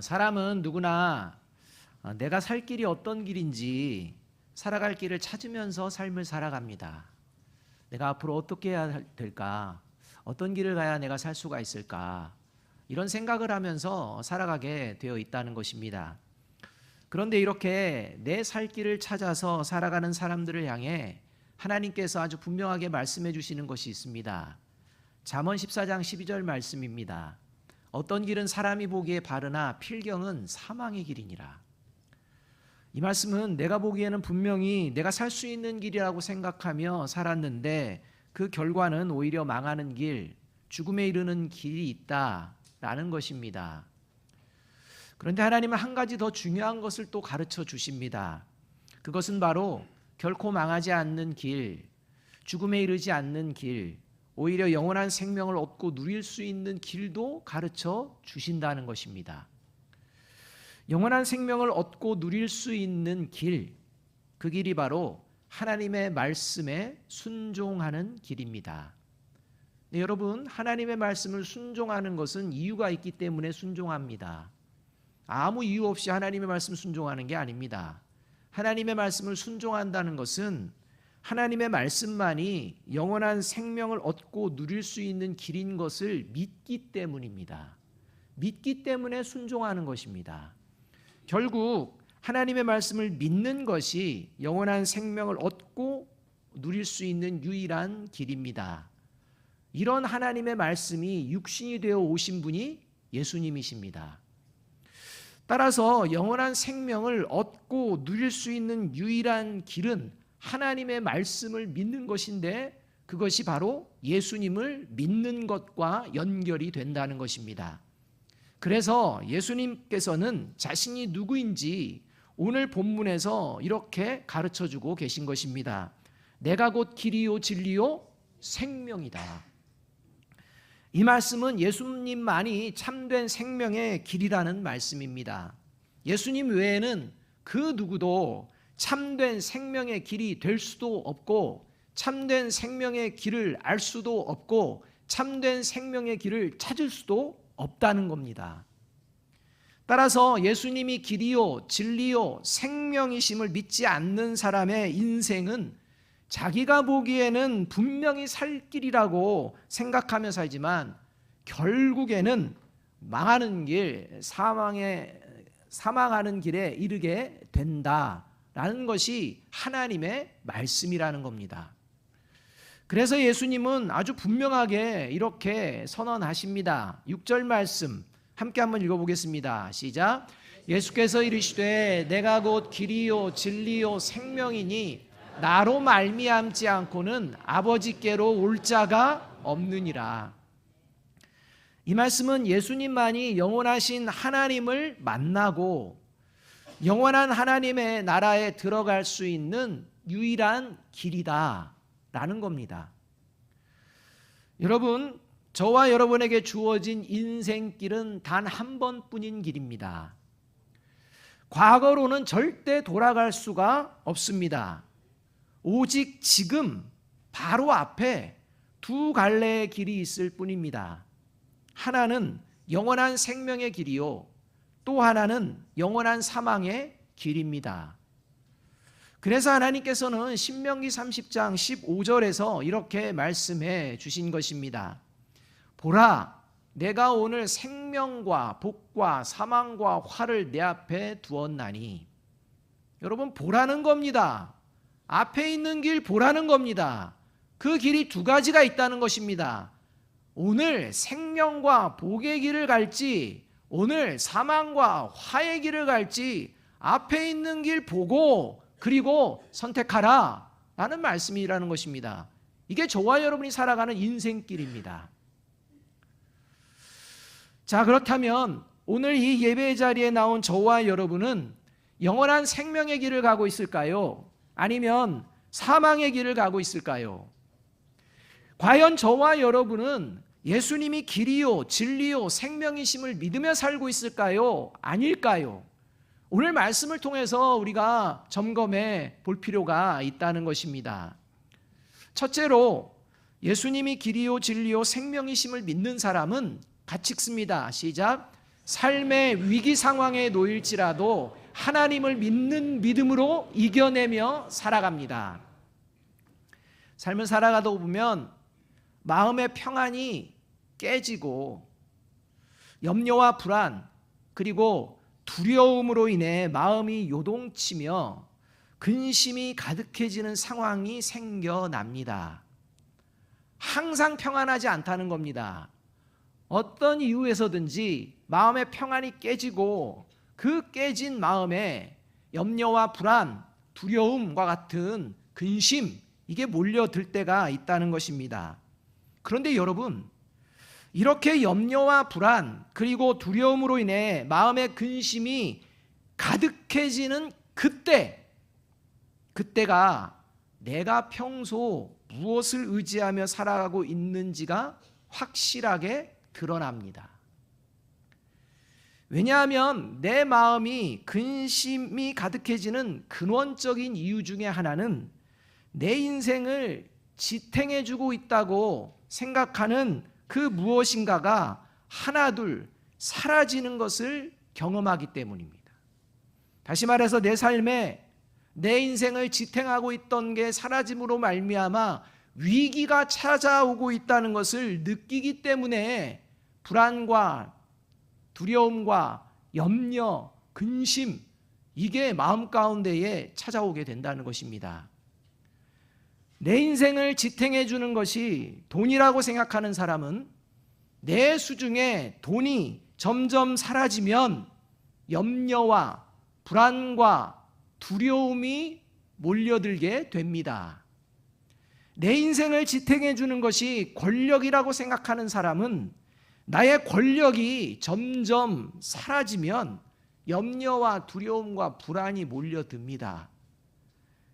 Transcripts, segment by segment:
사람은 누구나 내가 살 길이 어떤 길인지 살아갈 길을 찾으면서 삶을 살아갑니다. 내가 앞으로 어떻게 해야 될까? 어떤 길을 가야 내가 살 수가 있을까? 이런 생각을 하면서 살아가게 되어 있다는 것입니다. 그런데 이렇게 내 살 길을 찾아서 살아가는 사람들을 향해 하나님께서 아주 분명하게 말씀해 주시는 것이 있습니다. 잠언 14장 12절 말씀입니다. 어떤 길은 사람이 보기에 바르나 필경은 사망의 길이니라. 이 말씀은 내가 보기에는 분명히 내가 살 수 있는 길이라고 생각하며 살았는데 그 결과는 오히려 망하는 길, 죽음에 이르는 길이 있다라는 것입니다. 그런데 하나님은 한 가지 더 중요한 것을 또 가르쳐 주십니다. 그것은 바로 결코 망하지 않는 길, 죽음에 이르지 않는 길, 오히려 영원한 생명을 얻고 누릴 수 있는 길도 가르쳐 주신다는 것입니다. 영원한 생명을 얻고 누릴 수 있는 길, 그 길이 바로 하나님의 말씀에 순종하는 길입니다. 네, 여러분, 하나님의 말씀을 순종하는 것은 이유가 있기 때문에 순종합니다. 아무 이유 없이 하나님의 말씀 순종하는 게 아닙니다. 하나님의 말씀을 순종한다는 것은 하나님의 말씀만이 영원한 생명을 얻고 누릴 수 있는 길인 것을 믿기 때문입니다. 믿기 때문에 순종하는 것입니다. 결국 하나님의 말씀을 믿는 것이 영원한 생명을 얻고 누릴 수 있는 유일한 길입니다. 이런 하나님의 말씀이 육신이 되어 오신 분이 예수님이십니다. 따라서 영원한 생명을 얻고 누릴 수 있는 유일한 길은 하나님의 말씀을 믿는 것인데 그것이 바로 예수님을 믿는 것과 연결이 된다는 것입니다. 그래서 예수님께서는 자신이 누구인지 오늘 본문에서 이렇게 가르쳐주고 계신 것입니다. 내가 곧 길이요 진리요 생명이다. 이 말씀은 예수님만이 참된 생명의 길이라는 말씀입니다. 예수님 외에는 그 누구도 참된 생명의 길이 될 수도 없고 참된 생명의 길을 알 수도 없고 참된 생명의 길을 찾을 수도 없다는 겁니다. 따라서 예수님이 길이요 진리요 생명이심을 믿지 않는 사람의 인생은 자기가 보기에는 분명히 살 길이라고 생각하며 살지만 결국에는 망하는 길, 사망하는 길에 이르게 된다라는 것이 하나님의 말씀이라는 겁니다. 그래서 예수님은 아주 분명하게 이렇게 선언하십니다. 6절 말씀 함께 한번 읽어보겠습니다. 시작. 예수께서 이르시되 내가 곧 길이요 진리요 생명이니 나로 말미암지 않고는 아버지께로 올 자가 없느니라. 이 말씀은 예수님만이 영원하신 하나님을 만나고 영원한 하나님의 나라에 들어갈 수 있는 유일한 길이다라는 겁니다. 여러분, 저와 여러분에게 주어진 인생길은 단 한 번뿐인 길입니다. 과거로는 절대 돌아갈 수가 없습니다. 오직 지금 바로 앞에 두 갈래의 길이 있을 뿐입니다. 하나는 영원한 생명의 길이요, 또 하나는 영원한 사망의 길입니다. 그래서 하나님께서는 신명기 30장 15절에서 이렇게 말씀해 주신 것입니다. 보라, 내가 오늘 생명과 복과 사망과 화를 내 앞에 두었나니. 여러분, 보라는 겁니다. 앞에 있는 길 보라는 겁니다. 그 길이 두 가지가 있다는 것입니다. 오늘 생명과 복의 길을 갈지 오늘 사망과 화의 길을 갈지 앞에 있는 길 보고 그리고 선택하라 라는 말씀이라는 것입니다. 이게 저와 여러분이 살아가는 인생길입니다. 자, 그렇다면 오늘 이 예배 자리에 나온 저와 여러분은 영원한 생명의 길을 가고 있을까요? 아니면 사망의 길을 가고 있을까요? 과연 저와 여러분은 예수님이 길이요 진리요 생명이심을 믿으며 살고 있을까요? 아닐까요? 오늘 말씀을 통해서 우리가 점검해 볼 필요가 있다는 것입니다. 첫째로 예수님이 길이요 진리요 생명이심을 믿는 사람은 같이 읽습니다. 시작. 삶의 위기 상황에 놓일지라도 하나님을 믿는 믿음으로 이겨내며 살아갑니다. 삶을 살아가다 보면 마음의 평안이 깨지고 염려와 불안 그리고 두려움으로 인해 마음이 요동치며 근심이 가득해지는 상황이 생겨납니다. 항상 평안하지 않다는 겁니다. 어떤 이유에서든지 마음의 평안이 깨지고 그 깨진 마음에 염려와 불안, 두려움과 같은 근심, 이게 몰려들 때가 있다는 것입니다. 그런데 여러분, 이렇게 염려와 불안 그리고 두려움으로 인해 마음의 근심이 가득해지는 그때가 내가 평소 무엇을 의지하며 살아가고 있는지가 확실하게 드러납니다. 왜냐하면 내 마음이 근심이 가득해지는 근원적인 이유 중에 하나는 내 인생을 지탱해주고 있다고 생각하는 그 무엇인가가 하나둘 사라지는 것을 경험하기 때문입니다. 다시 말해서 내 삶에 내 인생을 지탱하고 있던 게 사라짐으로 말미암아 위기가 찾아오고 있다는 것을 느끼기 때문에 불안과 두려움과 염려, 근심, 이게 마음 가운데에 찾아오게 된다는 것입니다. 내 인생을 지탱해 주는 것이 돈이라고 생각하는 사람은 내 수중에 돈이 점점 사라지면 염려와 불안과 두려움이 몰려들게 됩니다. 내 인생을 지탱해 주는 것이 권력이라고 생각하는 사람은 나의 권력이 점점 사라지면 염려와 두려움과 불안이 몰려듭니다.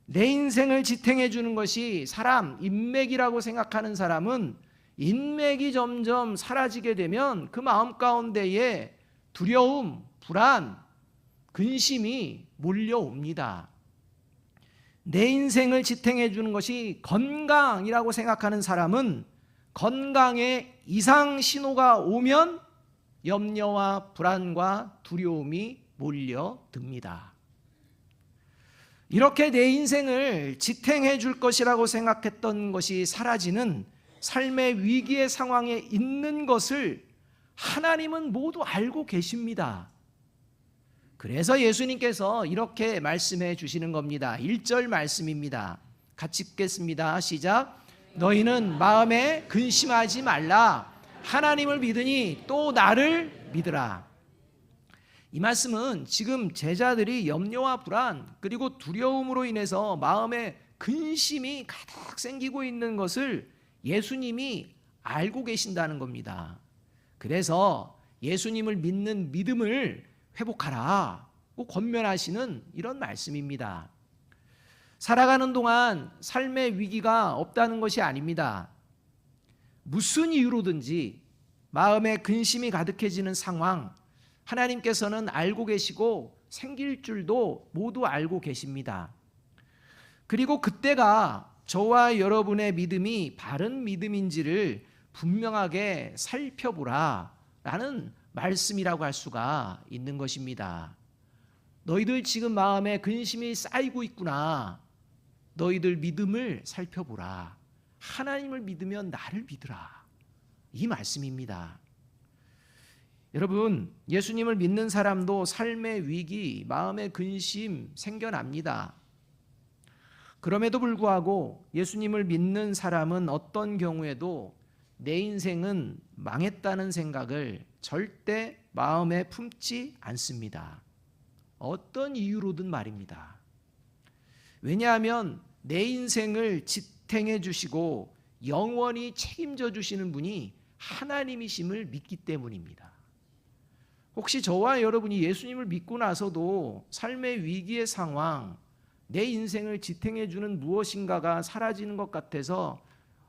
내 인생을 지탱해 주는 것이 사람, 인맥이라고 생각하는 사람은 인맥이 점점 사라지게 되면 그 마음 가운데에 두려움, 불안, 근심이 몰려옵니다. 내 인생을 지탱해 주는 것이 건강이라고 생각하는 사람은 건강에 이상 신호가 오면 염려와 불안과 두려움이 몰려듭니다. 이렇게 내 인생을 지탱해 줄 것이라고 생각했던 것이 사라지는 삶의 위기의 상황에 있는 것을 하나님은 모두 알고 계십니다. 그래서 예수님께서 이렇게 말씀해 주시는 겁니다. 1절 말씀입니다. 같이 읽겠습니다. 시작. 너희는 마음에 근심하지 말라. 하나님을 믿으니 또 나를 믿으라. 이 말씀은 지금 제자들이 염려와 불안 그리고 두려움으로 인해서 마음에 근심이 가득 생기고 있는 것을 예수님이 알고 계신다는 겁니다. 그래서 예수님을 믿는 믿음을 회복하라고 권면하시는 이런 말씀입니다. 살아가는 동안 삶의 위기가 없다는 것이 아닙니다. 무슨 이유로든지 마음에 근심이 가득해지는 상황, 하나님께서는 알고 계시고 생길 줄도 모두 알고 계십니다. 그리고 그때가 저와 여러분의 믿음이 바른 믿음인지를 분명하게 살펴보라 라는 말씀이라고 할 수가 있는 것입니다. 너희들 지금 마음에 근심이 쌓이고 있구나. 너희들 믿음을 살펴보라. 하나님을 믿으면 나를 믿으라. 이 말씀입니다. 여러분, 예수님을 믿는 사람도 삶의 위기, 마음의 근심 생겨납니다. 그럼에도 불구하고 예수님을 믿는 사람은 어떤 경우에도 내 인생은 망했다는 생각을 절대 마음에 품지 않습니다. 어떤 이유로든 말입니다. 왜냐하면 내 인생을 지탱해 주시고 영원히 책임져 주시는 분이 하나님이심을 믿기 때문입니다. 혹시 저와 여러분이 예수님을 믿고 나서도 삶의 위기의 상황, 내 인생을 지탱해 주는 무엇인가가 사라지는 것 같아서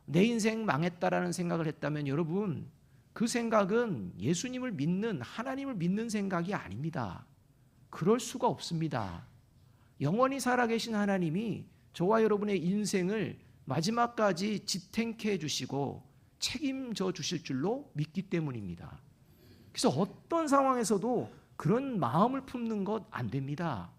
내 인생 망했다라는 생각을 했다면 여러분, 그 생각은 예수님을 믿는, 하나님을 믿는 생각이 아닙니다. 그럴 수가 없습니다. 영원히 살아계신 하나님이 저와 여러분의 인생을 마지막까지 지탱케 해주시고 책임져 주실 줄로 믿기 때문입니다. 그래서 어떤 상황에서도 그런 마음을 품는 것 안 됩니다.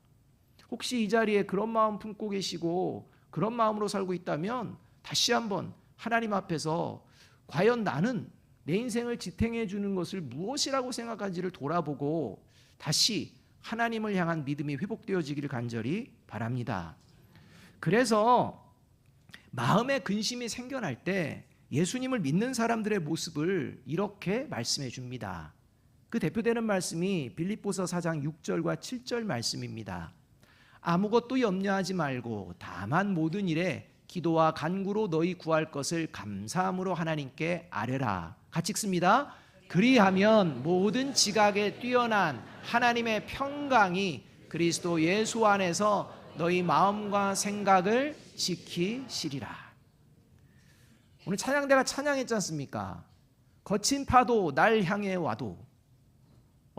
혹시 이 자리에 그런 마음 품고 계시고 그런 마음으로 살고 있다면 다시 한번 하나님 앞에서 과연 나는 내 인생을 지탱해 주는 것을 무엇이라고 생각하는지를 돌아보고 다시 하나님을 향한 믿음이 회복되어지기를 간절히 바랍니다. 그래서 마음의 근심이 생겨날 때 예수님을 믿는 사람들의 모습을 이렇게 말씀해 줍니다. 그 대표되는 말씀이 빌립보서 4장 6절과 7절 말씀입니다. 아무것도 염려하지 말고 다만 모든 일에 기도와 간구로 너희 구할 것을 감사함으로 하나님께 아뢰라. 같이 읽습니다. 그리하면 모든 지각에 뛰어난 하나님의 평강이 그리스도 예수 안에서 너희 마음과 생각을 지키시리라. 오늘 찬양대가 찬양했지 않습니까? 거친 파도 날 향해 와도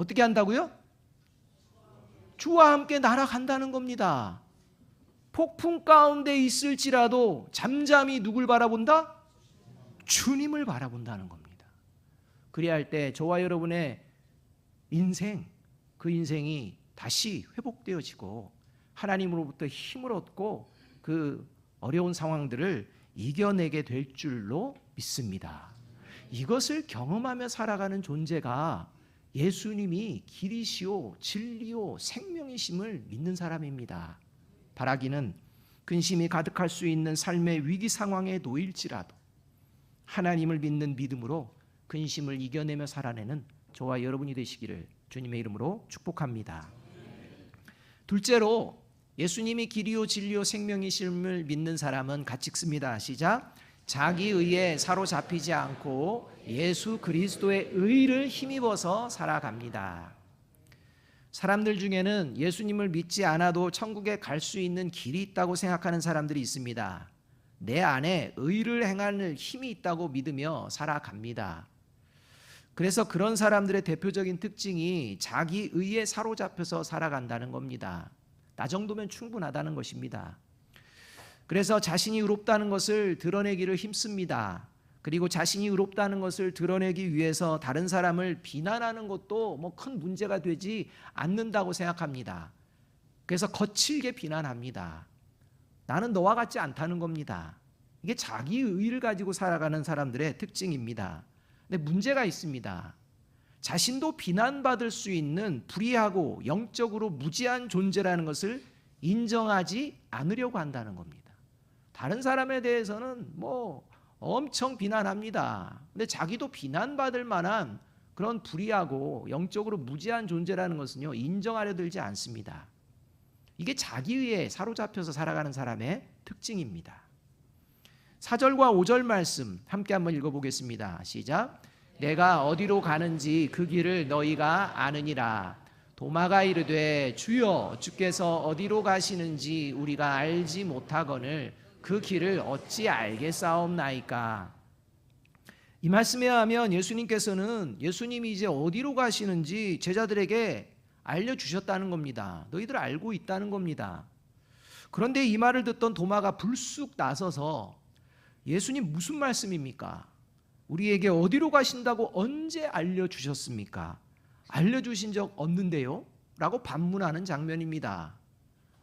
어떻게 한다고요? 주와 함께 날아간다는 겁니다. 폭풍 가운데 있을지라도 잠잠히 누굴 바라본다? 주님을 바라본다는 겁니다. 그리할 때 저와 여러분의 인생, 그 인생이 다시 회복되어지고 하나님으로부터 힘을 얻고 그 어려운 상황들을 이겨내게 될 줄로 믿습니다. 이것을 경험하며 살아가는 존재가 예수님이 길이시오 진리요 생명이심을 믿는 사람입니다. 바라기는 근심이 가득할 수 있는 삶의 위기 상황에 놓일지라도 하나님을 믿는 믿음으로 근심을 이겨내며 살아내는 저와 여러분이 되시기를 주님의 이름으로 축복합니다. 둘째로 예수님이 길이요 진리요 생명이심을 믿는 사람은 같이 읽습니다. 시작. 자기 의에 사로잡히지 않고 예수 그리스도의 의를 힘입어서 살아갑니다. 사람들 중에는 예수님을 믿지 않아도 천국에 갈 수 있는 길이 있다고 생각하는 사람들이 있습니다. 내 안에 의를 행하는 힘이 있다고 믿으며 살아갑니다. 그래서 그런 사람들의 대표적인 특징이 자기 의에 사로잡혀서 살아간다는 겁니다. 나 정도면 충분하다는 것입니다. 그래서 자신이 의롭다는 것을 드러내기를 힘씁니다. 그리고 자신이 의롭다는 것을 드러내기 위해서 다른 사람을 비난하는 것도 뭐 큰 문제가 되지 않는다고 생각합니다. 그래서 거칠게 비난합니다. 나는 너와 같지 않다는 겁니다. 이게 자기 의를 가지고 살아가는 사람들의 특징입니다. 근데 문제가 있습니다. 자신도 비난받을 수 있는 불의하고 영적으로 무지한 존재라는 것을 인정하지 않으려고 한다는 겁니다. 다른 사람에 대해서는 뭐 엄청 비난합니다. 근데 자기도 비난받을 만한 그런 불의하고 영적으로 무지한 존재라는 것은요, 인정하려 들지 않습니다. 이게 자기의에 사로잡혀서 살아가는 사람의 특징입니다. 4절과 5절 말씀 함께 한번 읽어보겠습니다. 시작. 내가 어디로 가는지 그 길을 너희가 아느니라. 도마가 이르되 주여 주께서 어디로 가시는지 우리가 알지 못하거늘 그 길을 어찌 알겠사옵나이까. 이 말씀에 하면 예수님께서는 예수님이 이제 어디로 가시는지 제자들에게 알려주셨다는 겁니다. 너희들 알고 있다는 겁니다. 그런데 이 말을 듣던 도마가 불쑥 나서서 예수님 무슨 말씀입니까? 우리에게 어디로 가신다고 언제 알려주셨습니까? 알려주신 적 없는데요? 라고 반문하는 장면입니다.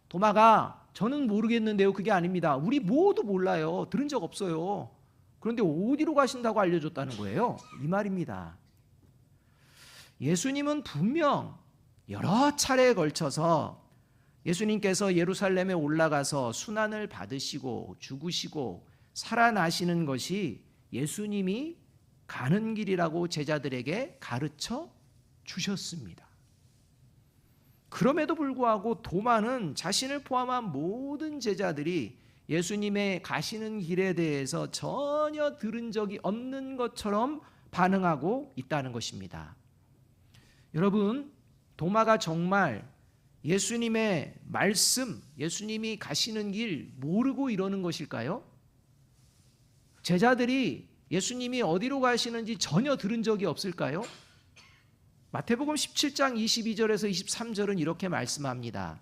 도마가 저는 모르겠는데요. 그게 아닙니다. 우리 모두 몰라요. 들은 적 없어요. 그런데 어디로 가신다고 알려줬다는 거예요? 이 말입니다. 예수님은 분명 여러 차례에 걸쳐서 예수님께서 예루살렘에 올라가서 순환을 받으시고 죽으시고 살아나시는 것이 예수님이 가는 길이라고 제자들에게 가르쳐 주셨습니다. 그럼에도 불구하고 도마는 자신을 포함한 모든 제자들이 예수님의 가시는 길에 대해서 전혀 들은 적이 없는 것처럼 반응하고 있다는 것입니다. 여러분, 도마가 정말 예수님의 말씀, 예수님이 가시는 길 모르고 이러는 것일까요? 제자들이 예수님이 어디로 가시는지 전혀 들은 적이 없을까요? 마태복음 17장 22절에서 23절은 이렇게 말씀합니다.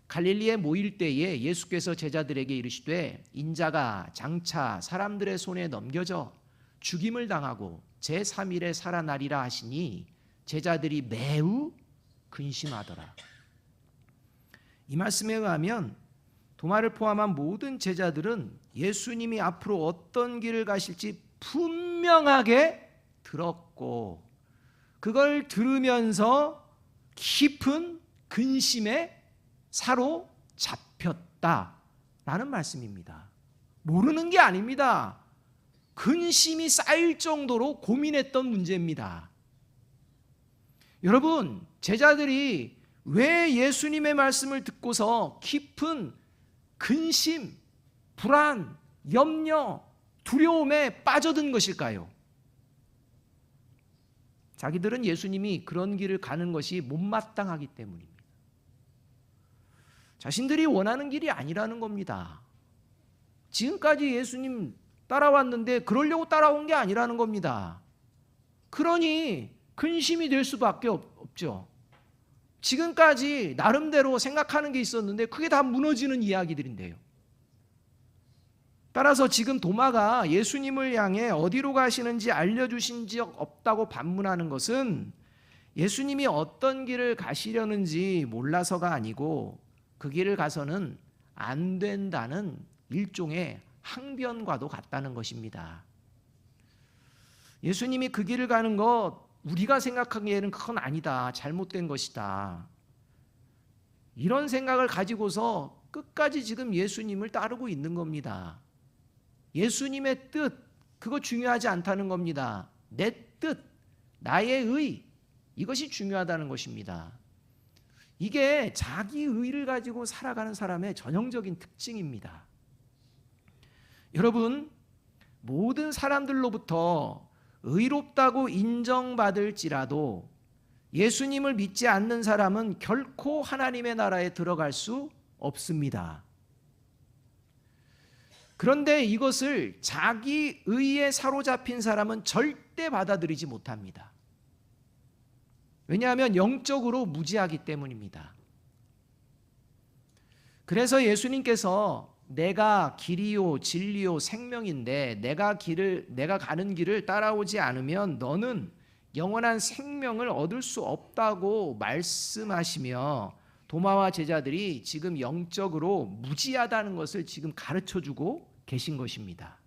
갈릴리에 모일 때에 예수께서 제자들에게 이르시되 인자가 장차 사람들의 손에 넘겨져 죽임을 당하고 제3일에 살아나리라 하시니 제자들이 매우 근심하더라. 이 말씀에 의하면 도마를 포함한 모든 제자들은 예수님이 앞으로 어떤 길을 가실지 분명하게 들었고, 그걸 들으면서 깊은 근심에 사로잡혔다라는 말씀입니다. 모르는 게 아닙니다. 근심이 쌓일 정도로 고민했던 문제입니다. 여러분, 제자들이 왜 예수님의 말씀을 듣고서 깊은 근심, 불안, 염려, 두려움에 빠져든 것일까요? 자기들은 예수님이 그런 길을 가는 것이 못마땅하기 때문입니다. 자신들이 원하는 길이 아니라는 겁니다. 지금까지 예수님 따라왔는데 그러려고 따라온 게 아니라는 겁니다. 그러니 근심이 될 수밖에 없죠. 지금까지 나름대로 생각하는 게 있었는데 그게 다 무너지는 이야기들인데요. 따라서 지금 도마가 예수님을 향해 어디로 가시는지 알려주신 적 없다고 반문하는 것은 예수님이 어떤 길을 가시려는지 몰라서가 아니고 그 길을 가서는 안 된다는 일종의 항변과도 같다는 것입니다. 예수님이 그 길을 가는 것 우리가 생각하기에는 그건 아니다, 잘못된 것이다, 이런 생각을 가지고서 끝까지 지금 예수님을 따르고 있는 겁니다. 예수님의 뜻, 그거 중요하지 않다는 겁니다. 내 뜻, 나의 의, 이것이 중요하다는 것입니다. 이게 자기 의를 가지고 살아가는 사람의 전형적인 특징입니다. 여러분, 모든 사람들로부터 의롭다고 인정받을지라도 예수님을 믿지 않는 사람은 결코 하나님의 나라에 들어갈 수 없습니다. 그런데 이것을 자기 의에 사로잡힌 사람은 절대 받아들이지 못합니다. 왜냐하면 영적으로 무지하기 때문입니다. 그래서 예수님께서 내가 길이요 진리요 생명인데 내가 가는 길을 따라오지 않으면 너는 영원한 생명을 얻을 수 없다고 말씀하시며 도마와 제자들이 지금 영적으로 무지하다는 것을 지금 가르쳐주고 계신 것입니다.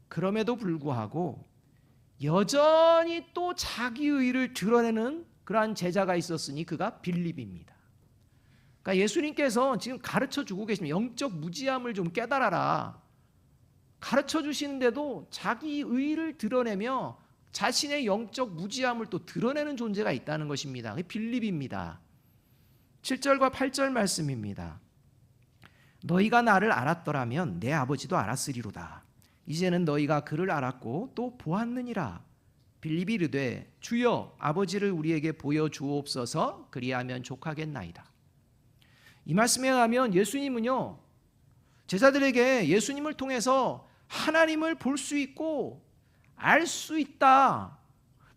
그럼에도 불구하고 여전히 또 자기 의를 드러내는 그러한 제자가 있었으니 그가 빌립입니다. 그러니까 예수님께서 지금 가르쳐주고 계십니다. 영적 무지함을 좀 깨달아라. 가르쳐주시는데도 자기 의를 드러내며 자신의 영적 무지함을 또 드러내는 존재가 있다는 것입니다. 그게 빌립입니다. 7절과 8절 말씀입니다. 너희가 나를 알았더라면 내 아버지도 알았으리로다. 이제는 너희가 그를 알았고 또 보았느니라. 빌립이 이르되 주여 아버지를 우리에게 보여주옵소서. 그리하면 족하겠나이다. 이 말씀에 의하면 예수님은요, 제자들에게 예수님을 통해서 하나님을 볼 수 있고 알 수 있다,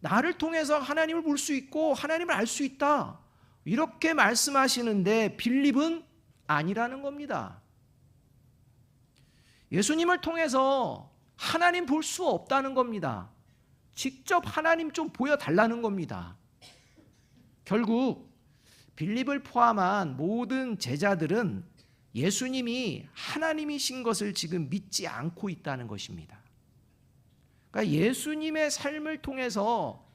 나를 통해서 하나님을 볼 수 있고 하나님을 알 수 있다, 이렇게 말씀하시는데 빌립은 아니라는 겁니다. 예수님을 통해서 하나님 볼 수 없다는 겁니다. 직접 하나님 좀 보여달라는 겁니다. 결국 빌립을 포함한 모든 제자들은 예수님이 하나님이신 것을 지금 믿지 않고 있다는 것입니다. 그러니까 예수님의 삶을 통해서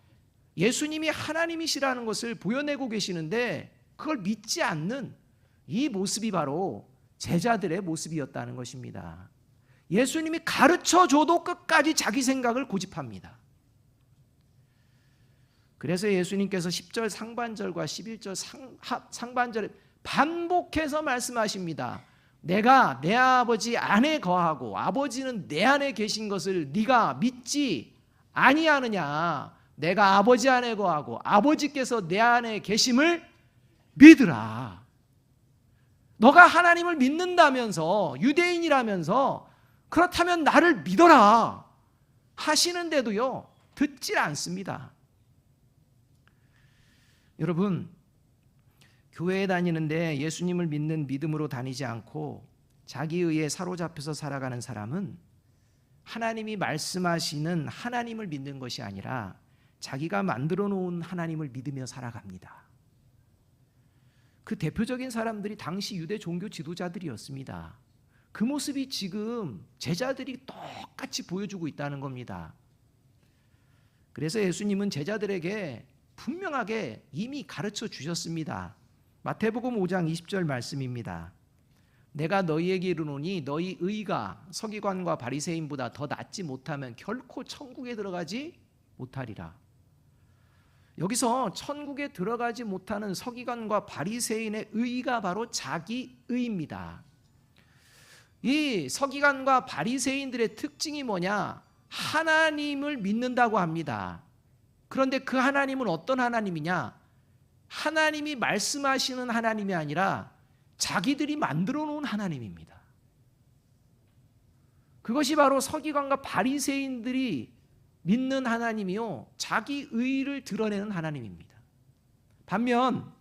예수님이 하나님이시라는 것을 보여내고 계시는데 그걸 믿지 않는 이 모습이 바로 제자들의 모습이었다는 것입니다. 예수님이 가르쳐줘도 끝까지 자기 생각을 고집합니다. 그래서 예수님께서 10절 상반절과 11절 상반절에 반복해서 말씀하십니다. 내가 내 아버지 안에 거하고 아버지는 내 안에 계신 것을 네가 믿지 아니하느냐. 내가 아버지 안에 거하고 아버지께서 내 안에 계심을 믿으라. 너가 하나님을 믿는다면서, 유대인이라면서 그렇다면 나를 믿어라 하시는데도요, 듣질 않습니다. 여러분, 교회에 다니는데 예수님을 믿는 믿음으로 다니지 않고 자기 의에 사로잡혀서 살아가는 사람은 하나님이 말씀하시는 하나님을 믿는 것이 아니라 자기가 만들어 놓은 하나님을 믿으며 살아갑니다. 그 대표적인 사람들이 당시 유대 종교 지도자들이었습니다. 그 모습이 지금 제자들이 똑같이 보여주고 있다는 겁니다. 그래서 예수님은 제자들에게 분명하게 이미 가르쳐 주셨습니다. 마태복음 5장 20절 말씀입니다. 내가 너희에게 이르노니 너희 의가 서기관과 바리새인보다 더 낫지 못하면 결코 천국에 들어가지 못하리라. 여기서 천국에 들어가지 못하는 서기관과 바리새인의 의가 바로 자기 의입니다. 이 서기관과 바리새인들의 특징이 뭐냐? 하나님을 믿는다고 합니다. 그런데 그 하나님은 어떤 하나님이냐? 하나님이 말씀하시는 하나님이 아니라 자기들이 만들어 놓은 하나님입니다. 그것이 바로 서기관과 바리새인들이 믿는 하나님이요, 자기 의를 드러내는 하나님입니다. 반면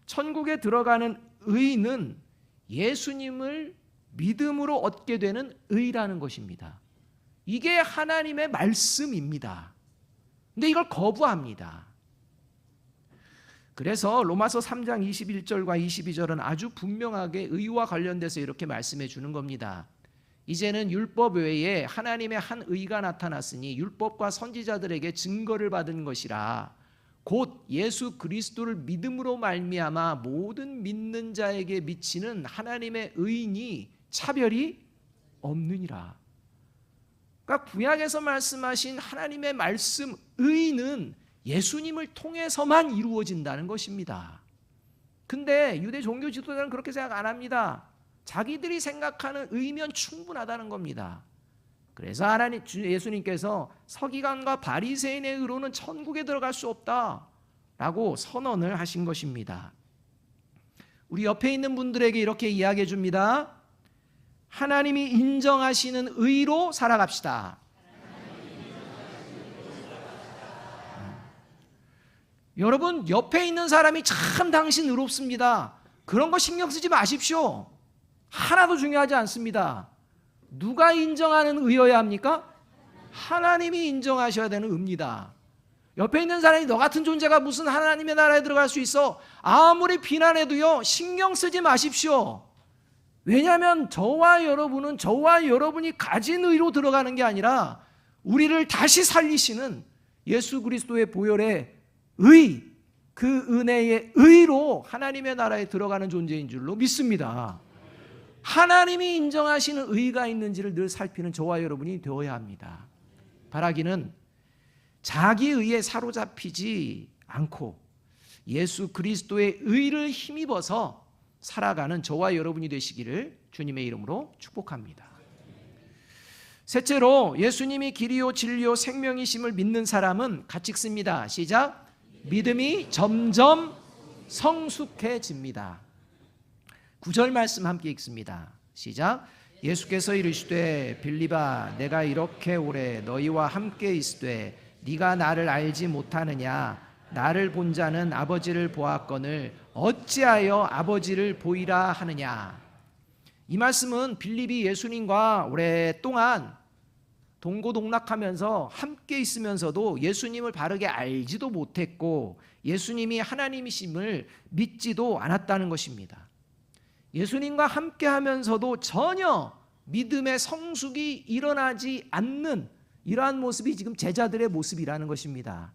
천국에 들어가는 의는 예수님을 믿음으로 얻게 되는 의라는 것입니다. 이게 하나님의 말씀입니다. 근데 이걸 거부합니다. 그래서 로마서 3장 21절과 22절은 아주 분명하게 의와 관련돼서 이렇게 말씀해 주는 겁니다. 이제는 율법 외에 하나님의 한 의가 나타났으니 율법과 선지자들에게 증거를 받은 것이라 곧 예수 그리스도를 믿음으로 말미암아 모든 믿는 자에게 미치는 하나님의 의인이 차별이 없느니라. 그러니까 구약에서 말씀하신 하나님의 말씀 의는 예수님을 통해서만 이루어진다는 것입니다. 근데 유대 종교 지도자는 그렇게 생각 안 합니다. 자기들이 생각하는 의면 충분하다는 겁니다. 그래서 예수님께서 서기관과 바리새인의 의로는 천국에 들어갈 수 없다라고 선언을 하신 것입니다. 우리 옆에 있는 분들에게 이렇게 이야기해 줍니다. 하나님이 인정하시는 의로 살아갑시다. 여러분, 옆에 있는 사람이 참 당신 의롭습니다. 그런 거 신경 쓰지 마십시오. 하나도 중요하지 않습니다. 누가 인정하는 의여야 합니까? 하나님이 인정하셔야 되는 의입니다. 옆에 있는 사람이 너 같은 존재가 무슨 하나님의 나라에 들어갈 수 있어? 아무리 비난해도요, 신경 쓰지 마십시오. 왜냐하면 저와 여러분이 가진 의로 들어가는 게 아니라 우리를 다시 살리시는 예수 그리스도의 보혈의 의, 그 은혜의 의로 하나님의 나라에 들어가는 존재인 줄로 믿습니다. 하나님이 인정하시는 의가 있는지를 늘 살피는 저와 여러분이 되어야 합니다. 바라기는 자기 의에 사로잡히지 않고 예수 그리스도의 의를 힘입어서 살아가는 저와 여러분이 되시기를 주님의 이름으로 축복합니다. 셋째로 예수님이 길이요 진리요 생명이심을 믿는 사람은 같이 읽습니다. 시작. 믿음이 점점 성숙해집니다. 9절 말씀 함께 읽습니다. 시작. 예수께서 이르시되 빌립아 내가 이렇게 오래 너희와 함께 있으되 네가 나를 알지 못하느냐? 나를 본 자는 아버지를 보았거늘 어찌하여 아버지를 보이라 하느냐? 이 말씀은 빌립이 예수님과 오랫동안 동고동락하면서 함께 있으면서도 예수님을 바르게 알지도 못했고 예수님이 하나님이심을 믿지도 않았다는 것입니다. 예수님과 함께 하면서도 전혀 믿음의 성숙이 일어나지 않는 이러한 모습이 지금 제자들의 모습이라는 것입니다.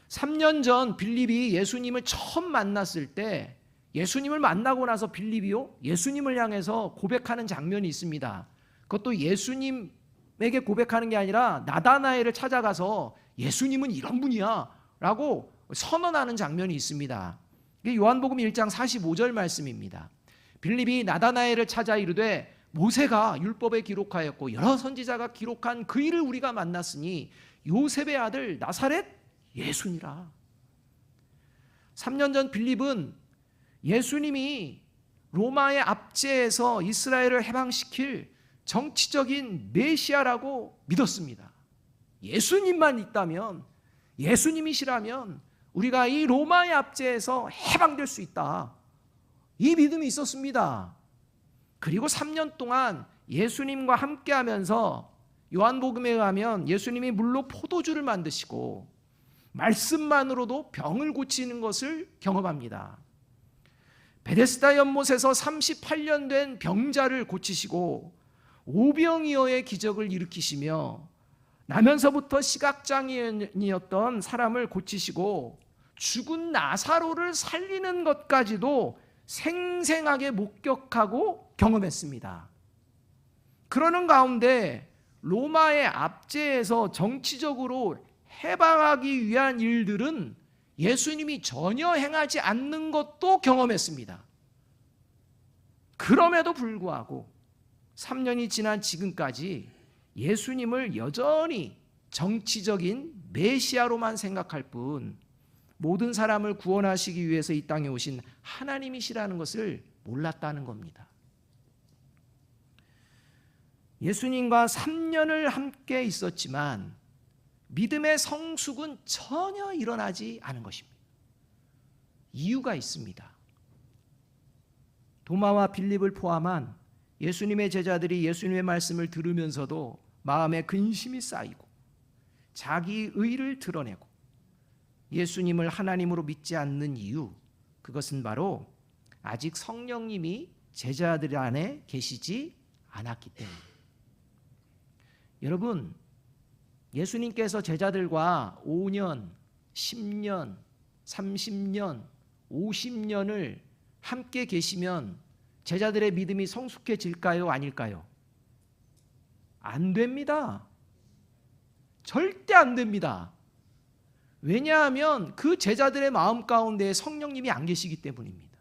3년 전 빌립이 예수님을 처음 만났을 때 예수님을 만나고 나서 빌립이요 예수님을 향해서 고백하는 장면이 있습니다. 그것도 예수님에게 고백하는 게 아니라 나다나엘을 찾아가서 예수님은 이런 분이야 라고 선언하는 장면이 있습니다. 이게 요한복음 1장 45절 말씀입니다. 빌립이 나다나엘을 찾아 이르되 모세가 율법에 기록하였고 여러 선지자가 기록한 그 일을 우리가 만났으니 요셉의 아들 나사렛 예수니라. 3년 전 빌립은 예수님이 로마의 압제에서 이스라엘을 해방시킬 정치적인 메시아라고 믿었습니다. 예수님만 있다면, 예수님이시라면 우리가 이 로마의 압제에서 해방될 수 있다. 이 믿음이 있었습니다. 그리고 3년 동안 예수님과 함께하면서 요한복음에 의하면 예수님이 물로 포도주를 만드시고 말씀만으로도 병을 고치는 것을 경험합니다. 베데스다 연못에서 38년 된 병자를 고치시고 오병이어의 기적을 일으키시며 나면서부터 시각장애인이었던 사람을 고치시고 죽은 나사로를 살리는 것까지도 생생하게 목격하고 경험했습니다. 그러는 가운데 로마의 압제에서 정치적으로 해방하기 위한 일들은 예수님이 전혀 행하지 않는 것도 경험했습니다. 그럼에도 불구하고 3년이 지난 지금까지 예수님을 여전히 정치적인 메시아로만 생각할 뿐 모든 사람을 구원하시기 위해서 이 땅에 오신 하나님이시라는 것을 몰랐다는 겁니다. 예수님과 3년을 함께 있었지만 믿음의 성숙은 전혀 일어나지 않은 것입니다. 이유가 있습니다. 도마와 빌립을 포함한 예수님의 제자들이 예수님의 말씀을 들으면서도 마음에 근심이 쌓이고 자기 의를 드러내고 예수님을 하나님으로 믿지 않는 이유, 그것은 바로 아직 성령님이 제자들 안에 계시지 않았기 때문입니다. 여러분, 예수님께서 제자들과 5년, 10년, 30년, 50년을 함께 계시면 제자들의 믿음이 성숙해질까요? 아닐까요? 안 됩니다. 절대 안 됩니다. 왜냐하면 그 제자들의 마음 가운데 성령님이 안 계시기 때문입니다.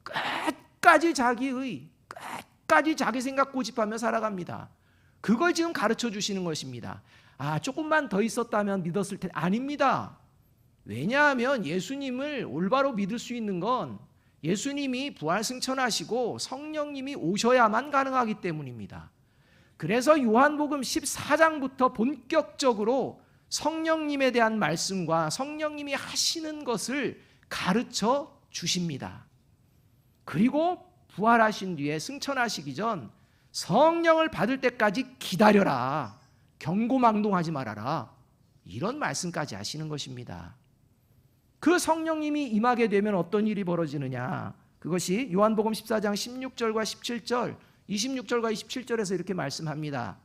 끝까지 자기의, 끝까지 자기 생각 고집하며 살아갑니다. 그걸 지금 가르쳐 주시는 것입니다. 조금만 더 있었다면 믿었을 텐데. 아닙니다. 왜냐하면 예수님을 올바로 믿을 수 있는 건 예수님이 부활승천하시고 성령님이 오셔야만 가능하기 때문입니다. 그래서 요한복음 14장부터 본격적으로 성령님에 대한 말씀과 성령님이 하시는 것을 가르쳐 주십니다. 그리고 부활하신 뒤에 승천하시기 전 성령을 받을 때까지 기다려라, 경고망동하지 말아라, 이런 말씀까지 하시는 것입니다. 그 성령님이 임하게 되면 어떤 일이 벌어지느냐, 그것이 요한복음 14장 16절과 17절, 26절과 27절에서 이렇게 말씀합니다.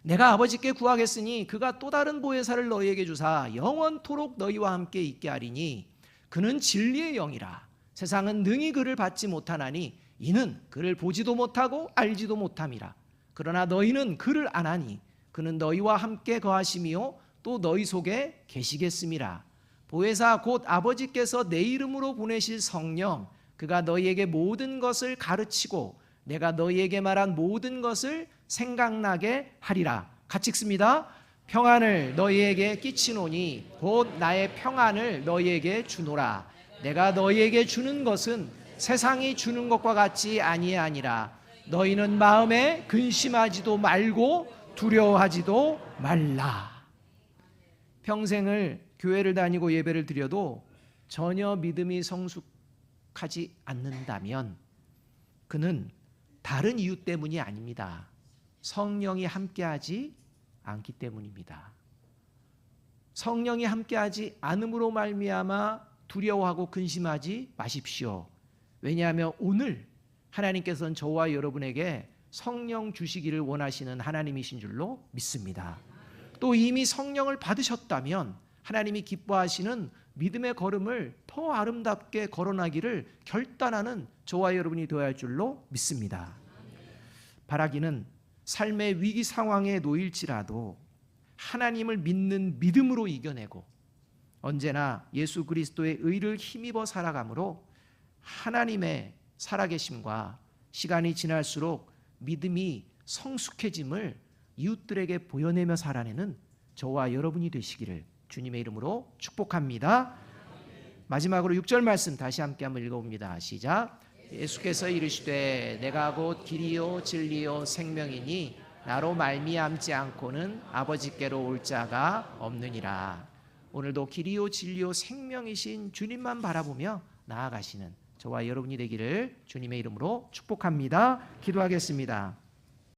내가 아버지께 구하겠으니 그가 또 다른 보혜사를 너희에게 주사 영원토록 너희와 함께 있게 하리니 그는 진리의 영이라. 세상은 능히 그를 받지 못하나니 이는 그를 보지도 못하고 알지도 못함이라. 그러나 너희는 그를 아나니 그는 너희와 함께 거하심이요 또 너희 속에 계시겠음이라. 보혜사 곧 아버지께서 내 이름으로 보내실 성령, 그가 너희에게 모든 것을 가르치고 내가 너희에게 말한 모든 것을 생각나게 하리라. 같이 읽습니다. 평안을 너희에게 끼치노니 곧 나의 평안을 너희에게 주노라. 내가 너희에게 주는 것은 세상이 주는 것과 같지 아니하니라. 너희는 마음에 근심하지도 말고 두려워하지도 말라. 평생을 교회를 다니고 예배를 드려도 전혀 믿음이 성숙하지 않는다면 그는 다른 이유 때문이 아닙니다. 성령이 함께하지 않기 때문입니다. 성령이 함께하지 않음으로 말미암아 두려워하고 근심하지 마십시오. 왜냐하면 오늘 하나님께서는 저와 여러분에게 성령 주시기를 원하시는 하나님이신 줄로 믿습니다. 또 이미 성령을 받으셨다면 하나님이 기뻐하시는 믿음의 걸음을 더 아름답게 걸어나기를 결단하는 저와 여러분이 되어야 할 줄로 믿습니다. 바라기는 삶의 위기 상황에 놓일지라도 하나님을 믿는 믿음으로 이겨내고 언제나 예수 그리스도의 의를 힘입어 살아가므로 하나님의 살아계심과 시간이 지날수록 믿음이 성숙해짐을 이웃들에게 보여내며 살아내는 저와 여러분이 되시기를 주님의 이름으로 축복합니다. 마지막으로 6절 말씀 다시 함께 한번 읽어봅니다. 시작. 예수께서 이르시되 내가 곧 길이요 진리요 생명이니 나로 말미암지 않고는 아버지께로 올 자가 없느니라. 오늘도 길이요 진리요 생명이신 주님만 바라보며 나아가시는 저와 여러분이 되기를 주님의 이름으로 축복합니다. 기도하겠습니다.